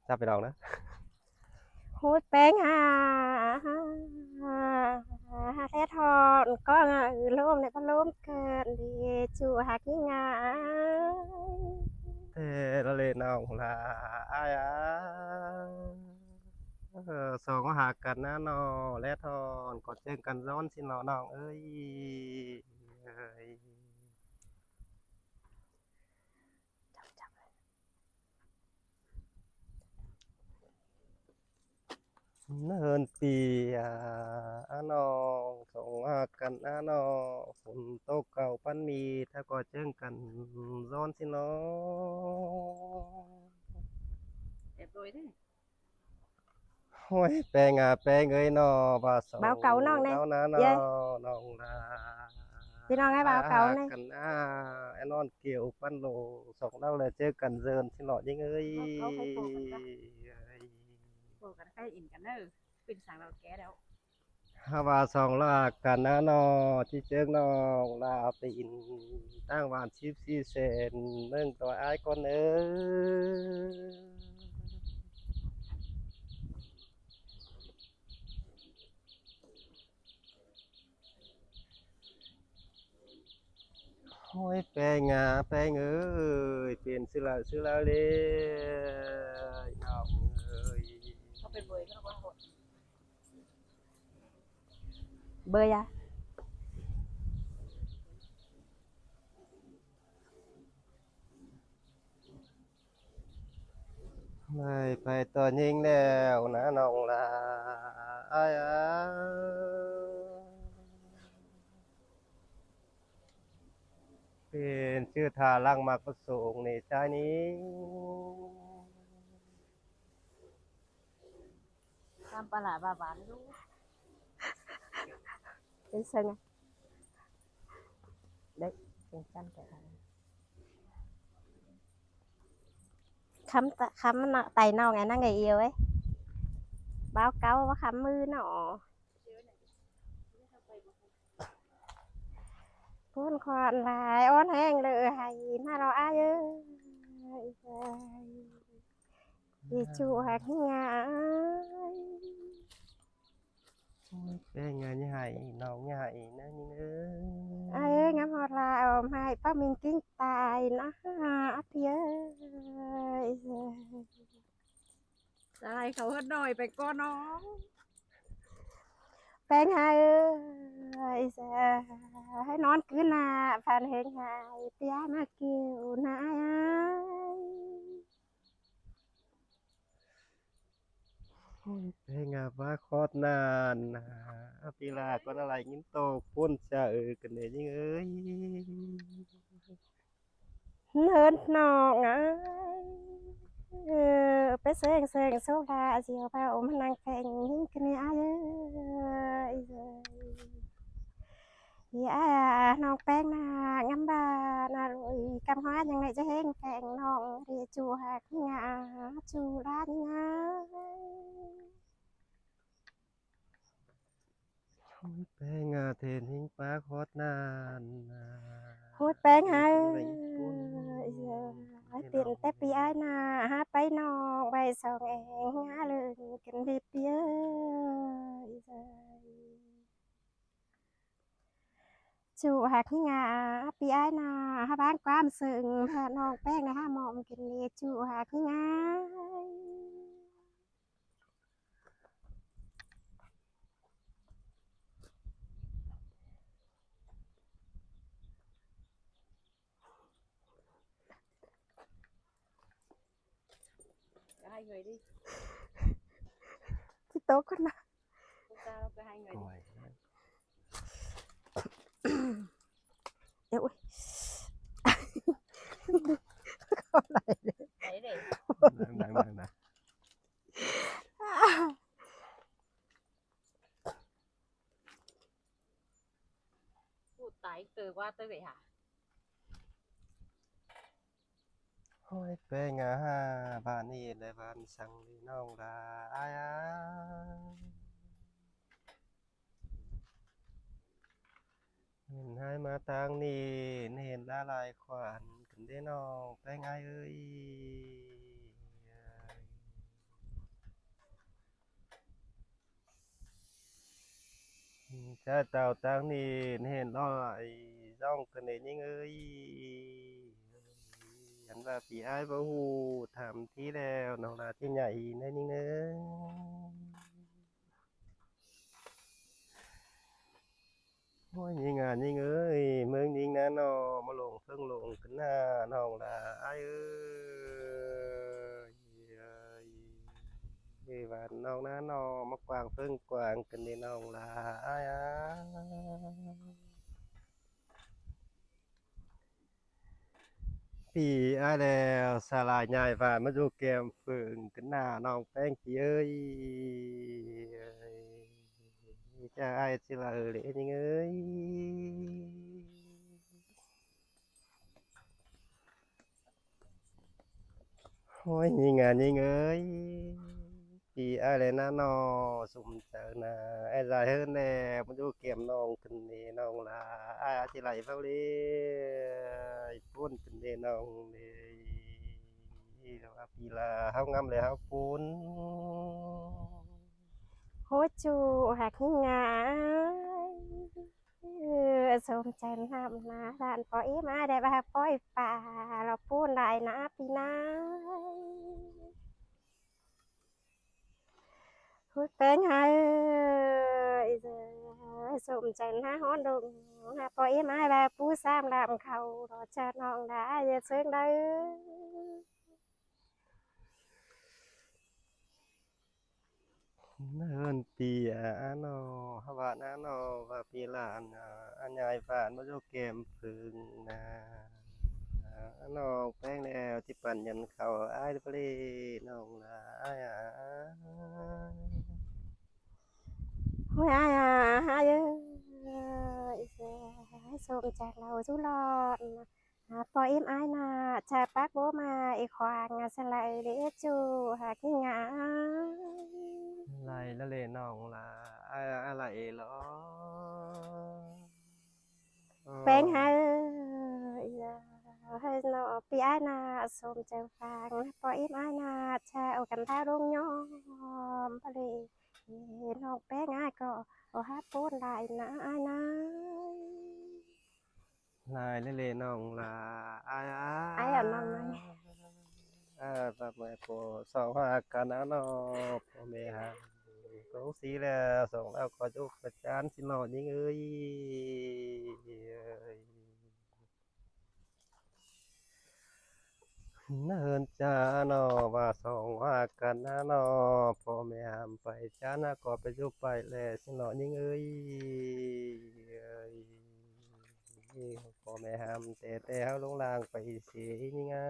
จับไปลองนะหูดแป้งแท้ทอนก็ลมในพัดลมเกิดดีจูหักยิ่งงาเทละเลน้องลาอายสองหากันนะนอและทอนกอดเจอกันร้อนสินอน้องเอ้ยเอ้ยเนินปีน้องสองหากันนะนอฝนตกเก่าปันมีถ้ากอดเจอกันร้อนสินอ đẹp rồi thế โอ้ยแปลงแปลงเอ้ยนอบ่าสอ bao ง cậu non này เก้านะนอ yeah น้องลา พี่น้องให้ อา bao cậu หา này กันไอ้นอนเกี่ยวปั้นโลสองเราเลยเจอกันเดินสิหนอยังเอ้ย bao câu phải bồ cả cái in cả nơi bình sángเราแก้แล้ว ฮาว่าสองลากันนะนอที่เจอน้องลาไปอินตั้งวาน14 เซนเนื่องตัวอ้ายก่อนเอ้ยโอ้ยแปลงแปลงเอ้ยเปลี่ยนซื้อแล้วเลยน้องเอ้ย เขาเป็นเบยก็ว่าหด bơi à ไม่ไปตัวยิงแล้วนะน้องลาอายเป็นชื่อทาลังมากประสงค์ในใจนี้ ตามปลาบาๆลูก đến sân à đấy trên chân cái này khắm tay nào ngày nó ngày yêu ấy báo cáo có khắm mưa nọ cuốn khoan lại ón hang lửa hay mà nó ai ơi đi chùa hạt ngà เป็นไงนี่ให้น้องนี่ให้นะนี่เอ้ย ai ơi ngắm hoa là ôm hai bác mình kinh tài nó phía ơi ตายเขาหน่อยไปก็น้อง แป้งhai ơiให้นอนคืนน่ะผ่านเฮงหายเปียมาเกี่ยวนาย เป็นไงว่าโคตรนานนะปีลาก็อะไรยิ้มโตพ้นจะกันเนี่ยนี่เอ้ย hơn nọ ơi bé seng seng số là chiều bao mà năng phèn những cái này ơi dạ nong phèn na ngắm ba na rồi cam hóa những này cho hên phèn nong thì chùa hạt ngà chùa lá ngà เป็นไงเทนหิ้งป้าโคตรนานนะ hút phèn hai อะไรปุ่น tiền tép pi ai na ha bay nong bay song em ngã lưng kinh đi pía chủ hạt ngà pi ai na ha bán quam sừng ha nong phèn na ha mom kinh đi chủ hạt ngà ก็ให้เงยดิ ที่โต๊ะคนนะ พวกเราก็ให้เงย ก่ ดิ อย เดี๋ยว ไหนเด็ก นั่งพูดตายเตอว่าเตอไงฮะ โอ้ยเป็นไงบ้านนี้เลยบ้านสั่งดีน้องลาอายเห็นให้มาทางนี้เห็นละลายขวานกันได้น้องเป็นไงเอ้ย cha chào tang niên hẹn nói dòng cần đến những ơi hắn là bị ai bảo hù thảm tí đèo nó làที่ใหญ่นั่นนี่เนอะโอ้ยยิงอ่ะยิงเอ้ยเมืองยิงนะนอมาลงเพิ่งลงขึ้นหน้าน้องละไอ้ายเอ้ยเอ้ยว่าน้องนะนอมากวางเพิ่งกวางกันนี่น้องละไอ้ายอ่ะ Thì ai đè xà lại nhai và mất dù kèm phượng cái nà nòng phèn chị ơi cha ai chỉ là ở lễ nhưng ơi ôi nhìn ơi thì ai lại na nò sum chờ nà ai dài hơn nè mất dù kèm nòng cần nè nòng là ai chỉ lại vào đi phun cần nè nòng nè là hao ngâm lại hao phun โหจูหักงายสมใจน้ำนาด้านปล่อยมาได้บ่าปล่อยป่าเราพูดได้นะพี่นายพูดเป็นไงสมใจน้าฮ้อนดงนะปล่อยมาได้ผู้สามลำเขารอจะน้องได้อย่าเชิงได้ hơn tì nó hava nó và pi làn anh nhai phản mới cho kèm phừng nó phèn nèoที่ปั่นยันเขาอ้ายไปเลยน้องละอ้ายÔi ai à hai ơi sôm chặt lầu chú lọt po em ai nà cha bác bố mà y khoang sẽ lại để chú hà cái ngã ไหลละเลยน้องละอ้ายอะไรเหรอ bên hai hơi nó pi ai nà sôm chặt phang po em ai nà cha ở gần thao đông nhom ba đi nó bé ngay có ở hát bốn lại nà ai nà ลายเล่ๆน้องละอ้าย ai ở non này แบบแม่โปสองหักกันนะเนาะพ่อแม่หาก็สีแล้วสองแล้วก็จุกประจานสิหนอยิงเอ้ยเนินจ้าเนาะว่าสองหักกันนะเนาะพ่อแม่หามไปจ้านะก็ไปจุกไปแลสิหนอยิงเอ้ยพ่อแม่หามแต่เฮาลงลางไปเสียยิงอ่ะ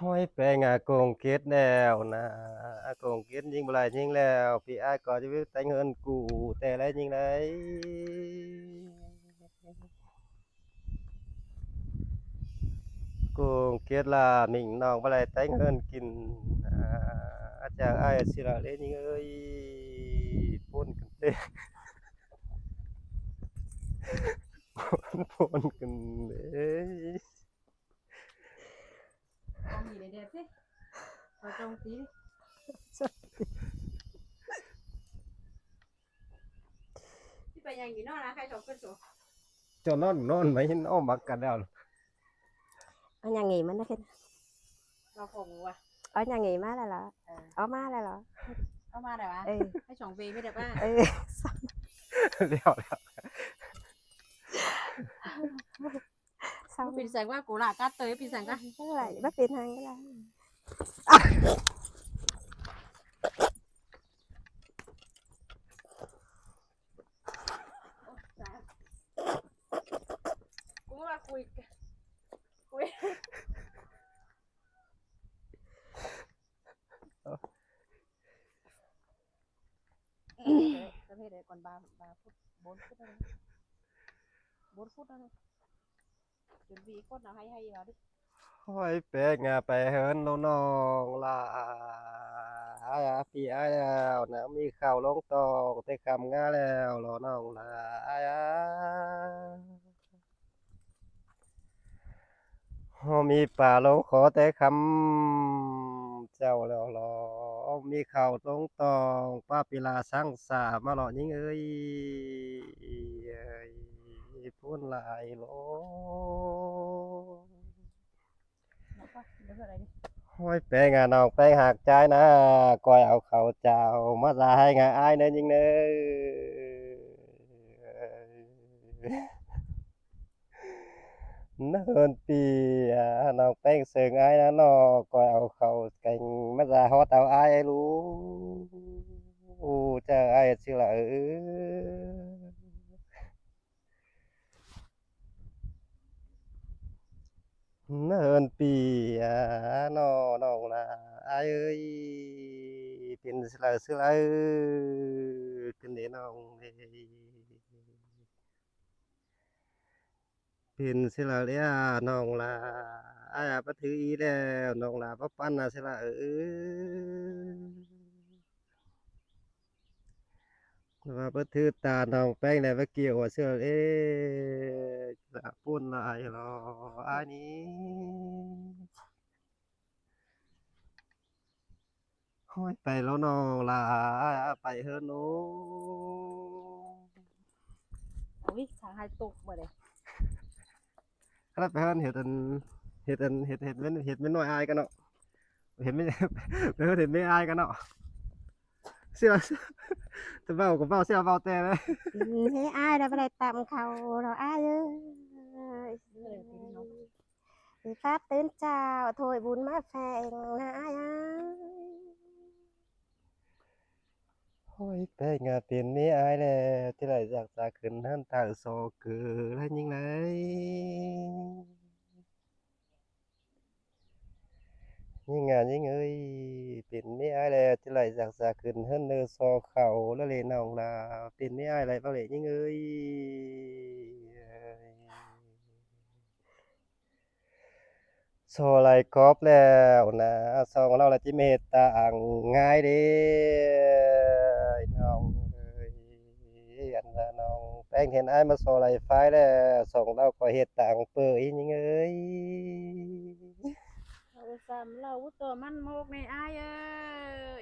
ห้อยแปลงโกงเกตแล้วนะโกงเกตยิงบ่ไรยิงแล้วพี่อ้ายก็จะไปแต่งเงินกูแต่ไรยิงไรโกงเกตล่ะมิ่งน้องบ่ไรแต่งเงินกินอาจารย์อ้ายสิละเล่นยิงเอ้ยพ่นกันเด้พ่นกันเด้ con gì để đẹp thế vào trong tí đi chứ bây giờ nghĩ nó là khai trồng phân số เจ้านอนไหมอ้อมมักกันแล้ว ở nhà nghỉ mà nó kia vào phòng à ở nhà nghỉ má là lọ ở má là lọ có ma đẹp à ừ khai trồng về mới đẹp à ừ เลี้ยวแล้ว xong pin sành quá cổ lại cắt tới pin sành quá cái lại bắt tiền hàng cái là cũng là cùi cùi tao thấy đấy còn 3 phút 4 phút thôi 4 phút thôi chuẩn bị cốt nào hay hay vào đi ห้อยแปลงไปเฮินน้องล่ะพี่อ้ายแล้วนะมีข้าวลงตองแต่คำงาแล้วรอน้องล่ะอ้ายฮอม มีป่าลงขอแต่คำเจ้าแล้วรอมีข่าวตรงตองป้าปิลาสร้างสามาหล่อยิงเอ้ยพูนหลายโล nó quá nó rồi đấy đi ห้อยแป้งน้องแป้งหักใจนะก้อยเอาเขาเจ้ามาลายงาอายเน้อยิงเน้อ เนิ่นปีน้องแป้งเสิงอายนะน้อก้อยเอาเขาแก่งมาลาฮอดเอาอายรู้เจออายสิละเนิ่นปีน้อน้องลาอายเอ้ยเป็นสิละขึ้นเด้น้องเอ้ย เป็นสิละเลียน้องลาอายบ่ถืออีแล้วน้องลาบ่ปันน่ะสิละว่าบ่ถือตาน้องแป้งได้บ่เกี่ยวว่าเสื้อละปุ่นหลายหรออันนี้ห้อยไปแล้วน้องลาไปเฮิ่นโน้ ui thằng hai tục mà đấy ครับไปเฮิ่นเฮ็ดน้อยอายกันเนาะเฮ็ดไม่ ไปเฮิ่นเฮ็ดไม่อายกันเนาะเสื้อจะเว้าก็เว้าเสื้อเว้าแต่เลย ให้อ้ายได้บ่ได้ตามเขาเราอ้ายเอ้ย cái này thì nó สิฟ้าตื่นเจ้าโถยบุญมาแฝงนะอ้ายอ้าย โอ้ยแป้งเป็นนี่อายแล้วที่ไรจากตาขึ้นท่านตาโซเกือแล้วยิงไรยิ่งงานยิ่งเอ้ยเป็นนี่อายแล้วที่ไรจากตาขึ้นท่านเนอโซเขาแล้วเลยน้องลาเป็นนี่อายไรบ้างเลยยิ่งเอ้ยโซไลกอบแล้วนะซองเราละจิเมตตาอ่างง่ายเด้น้องเอ้ยอันละน้องแป้งเห็นอ้ายมาโซไลไฟแล้วส่งเราก็เฮ็ดต่างเปยยิงเอ้ย เราสามเราตัวมันโมกในอ้ายเอ้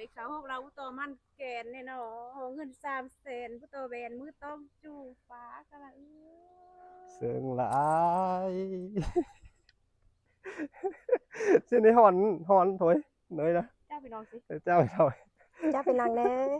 ยเขาหกเราตัวมันแกนเนี่ยเนาะเงิน300,000ผู้ตัวแบนมือต้องจูฟ้ากันละ เสิงหลายเส้นนี้หอนโถยเนยนะ เจ้าไปนอนสิ เจ้าเจ้า เจ้าเป็นนางเด้อ